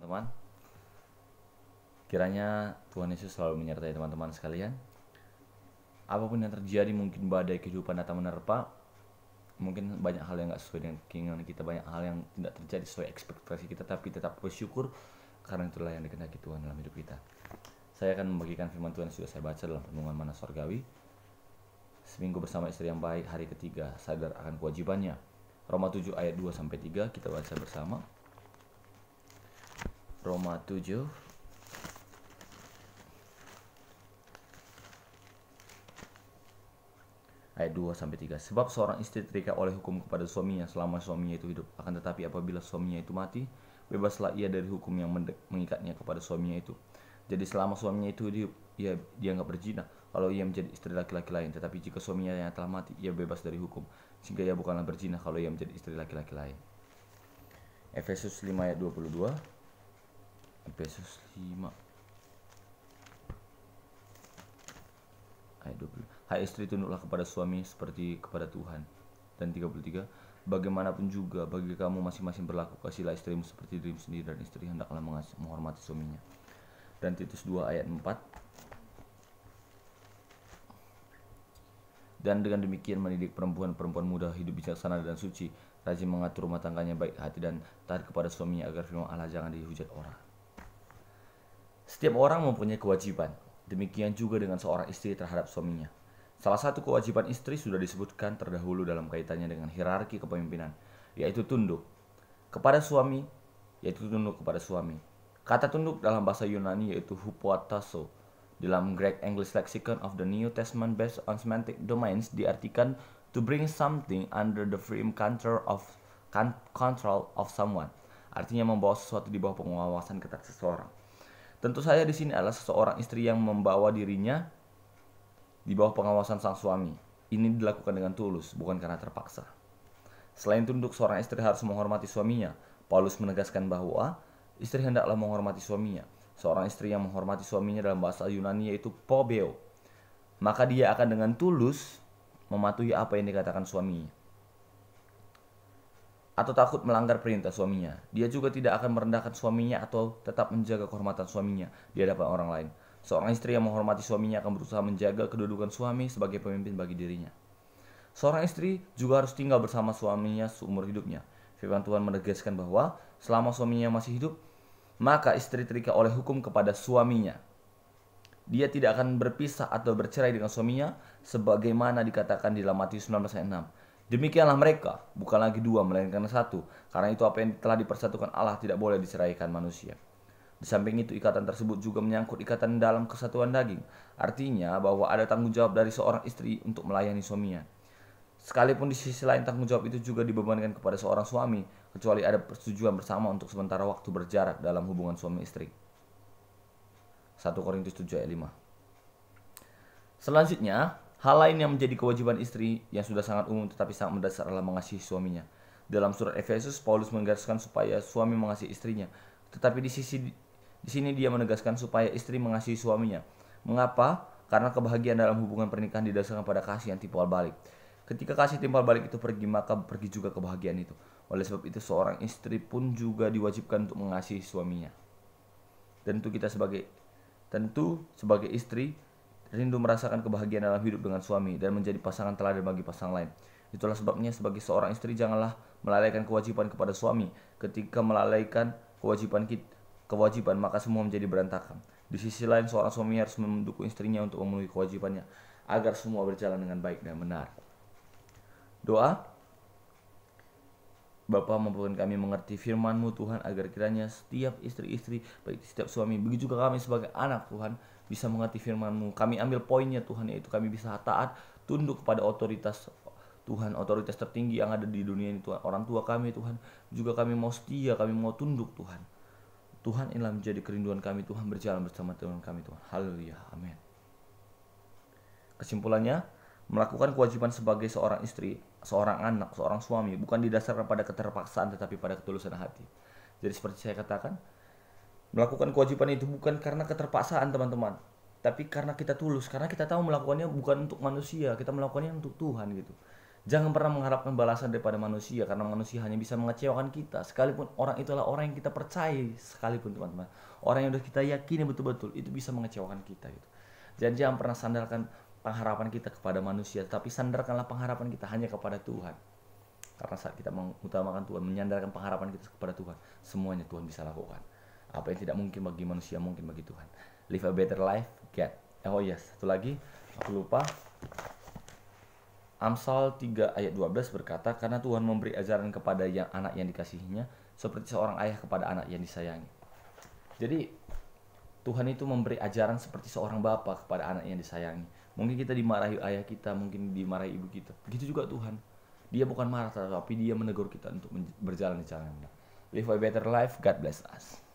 teman-teman. Kiranya Tuhan Yesus selalu menyertai teman-teman sekalian. Apapun yang terjadi, mungkin badai kehidupan datang menerpa, mungkin banyak hal yang gak sesuai dengan keinginan kita, banyak hal yang tidak terjadi sesuai ekspektasi kita, tapi tetap bersyukur karena itulah yang dikehendaki Tuhan dalam hidup kita. Saya akan membagikan firman Tuhan yang sudah saya baca dalam renungan Mana Sorgawi. Seminggu bersama istri yang baik, hari ketiga, sadar akan kewajibannya. Roma 7 ayat 2-3 kita baca bersama. Roma 7 ayat 2-3. Sebab seorang istri terikat oleh hukum kepada suaminya selama suaminya itu hidup. Akan tetapi apabila suaminya itu mati, bebaslah ia dari hukum yang mengikatnya kepada suaminya itu. Jadi selama suaminya itu hidup, dia nggak berzina kalau ia menjadi istri laki-laki lain. Tetapi jika suaminya yang telah mati, ia bebas dari hukum, sehingga ia bukanlah berzina kalau ia menjadi istri laki-laki lain. Efesus 5 ayat 22. Efesus 5 ayat 20. Hai istri, tunduklah kepada suami seperti kepada Tuhan. Dan 33. Bagaimanapun juga bagi kamu masing-masing berlaku, kasihlah istrimu seperti dirimu sendiri, dan istri hendaklah menghormati suaminya. Dan Titus 2 ayat 4. Dan dengan demikian mendidik perempuan muda hidup bijaksana dan suci, rajin mengatur rumah tangganya baik hati dan taat kepada suaminya, agar firman Allah jangan dihujat orang. Setiap orang mempunyai kewajiban. Demikian juga dengan seorang istri terhadap suaminya. Salah satu kewajiban istri sudah disebutkan terdahulu dalam kaitannya dengan hierarki kepemimpinan, yaitu tunduk kepada suami, Kata tunduk dalam bahasa Yunani yaitu hupotasso. Dalam Greek English Lexicon of the New Testament based on semantic domains diartikan to bring something under the firm control of someone. Artinya membawa sesuatu di bawah pengawasan ketat seseorang. Tentu saja di sini adalah seseorang istri yang membawa dirinya di bawah pengawasan sang suami. Ini dilakukan dengan tulus, bukan karena terpaksa. Selain tunduk, seorang istri harus menghormati suaminya. Paulus menegaskan bahwa istri hendaklah menghormati suaminya. Seorang istri yang menghormati suaminya dalam bahasa Yunani yaitu pobeo. Maka dia akan dengan tulus mematuhi apa yang dikatakan suaminya, atau takut melanggar perintah suaminya. Dia juga tidak akan merendahkan suaminya atau tetap menjaga kehormatan suaminya di hadapan orang lain. Seorang istri yang menghormati suaminya akan berusaha menjaga kedudukan suami sebagai pemimpin bagi dirinya. Seorang istri juga harus tinggal bersama suaminya seumur hidupnya. Firman Tuhan menegaskan bahwa selama suaminya masih hidup, maka istri terikat oleh hukum kepada suaminya. Dia tidak akan berpisah atau bercerai dengan suaminya, sebagaimana dikatakan di dalam Matius 19 ayat 6. Demikianlah mereka, bukan lagi dua, melainkan satu. Karena itu apa yang telah dipersatukan Allah tidak boleh diceraikan manusia. Di samping itu, ikatan tersebut juga menyangkut ikatan dalam kesatuan daging. Artinya bahwa ada tanggung jawab dari seorang istri untuk melayani suaminya. Sekalipun di sisi lain tanggung jawab itu juga dibebankan kepada seorang suami, kecuali ada persetujuan bersama untuk sementara waktu berjarak dalam hubungan suami istri. 1 Korintus 7 ayat 5. Selanjutnya, hal lain yang menjadi kewajiban istri yang sudah sangat umum tetapi sangat mendasar adalah mengasihi suaminya. Dalam surat Efesus, Paulus menegaskan supaya suami mengasihi istrinya. Tetapi di sini dia menegaskan supaya istri mengasihi suaminya. Mengapa? Karena kebahagiaan dalam hubungan pernikahan didasarkan pada kasih yang timbal balik. Ketika kasih timbal balik itu pergi, maka pergi juga kebahagiaan itu. Oleh sebab itu, seorang istri pun juga diwajibkan untuk mengasihi suaminya. Tentu sebagai istri rindu merasakan kebahagiaan dalam hidup dengan suami dan menjadi pasangan teladan bagi pasangan lain. Itulah sebabnya sebagai seorang istri janganlah melalaikan kewajiban kepada suami. Ketika melalaikan kewajiban maka semua menjadi berantakan. Di sisi lain, seorang suami harus mendukung istrinya untuk memenuhi kewajibannya agar semua berjalan dengan baik dan benar. Doa. Bapa, mampukan kami mengerti firman-Mu Tuhan, agar kiranya setiap istri-istri, baik setiap suami, begitu juga kami sebagai anak Tuhan, bisa mengerti firman-Mu. Kami ambil poinnya Tuhan, yaitu kami bisa taat, tunduk kepada otoritas Tuhan, otoritas tertinggi yang ada di dunia ini Tuhan. Orang tua kami Tuhan, juga kami mau setia, kami mau tunduk Tuhan. Tuhan, inilah menjadi kerinduan kami Tuhan, berjalan bersama Tuhan kami Tuhan. Haleluya, amin. Kesimpulannya, melakukan kewajiban sebagai seorang istri, seorang anak, seorang suami bukan didasarkan pada keterpaksaan tetapi pada ketulusan hati. Jadi seperti saya katakan, melakukan kewajiban itu bukan karena keterpaksaan teman-teman, tapi karena kita tulus, karena kita tahu melakukannya bukan untuk manusia, kita melakukannya untuk Tuhan gitu. Jangan pernah mengharapkan balasan daripada manusia, karena manusia hanya bisa mengecewakan kita. Sekalipun orang itulah orang yang kita percaya, sekalipun teman-teman, orang yang udah kita yakini betul-betul itu bisa mengecewakan kita gitu. Jadi jangan pernah sandarkan pengharapan kita kepada manusia, tapi sandarkanlah pengharapan kita hanya kepada Tuhan. Karena saat kita mengutamakan Tuhan, menyandarkan pengharapan kita kepada Tuhan, semuanya Tuhan bisa lakukan. Apa yang tidak mungkin bagi manusia mungkin bagi Tuhan. Live a better life, get. Oh yes, satu lagi, aku lupa. Amsal 3 ayat 12 berkata, karena Tuhan memberi ajaran kepada anak yang dikasihinya, seperti seorang ayah kepada anak yang disayangi. Jadi Tuhan itu memberi ajaran seperti seorang bapa kepada anak yang disayangi. Mungkin kita dimarahi ayah kita, mungkin dimarahi ibu kita. Begitu juga Tuhan. Dia bukan marah, tapi dia menegur kita untuk berjalan di jalan. Live a better life, God bless us.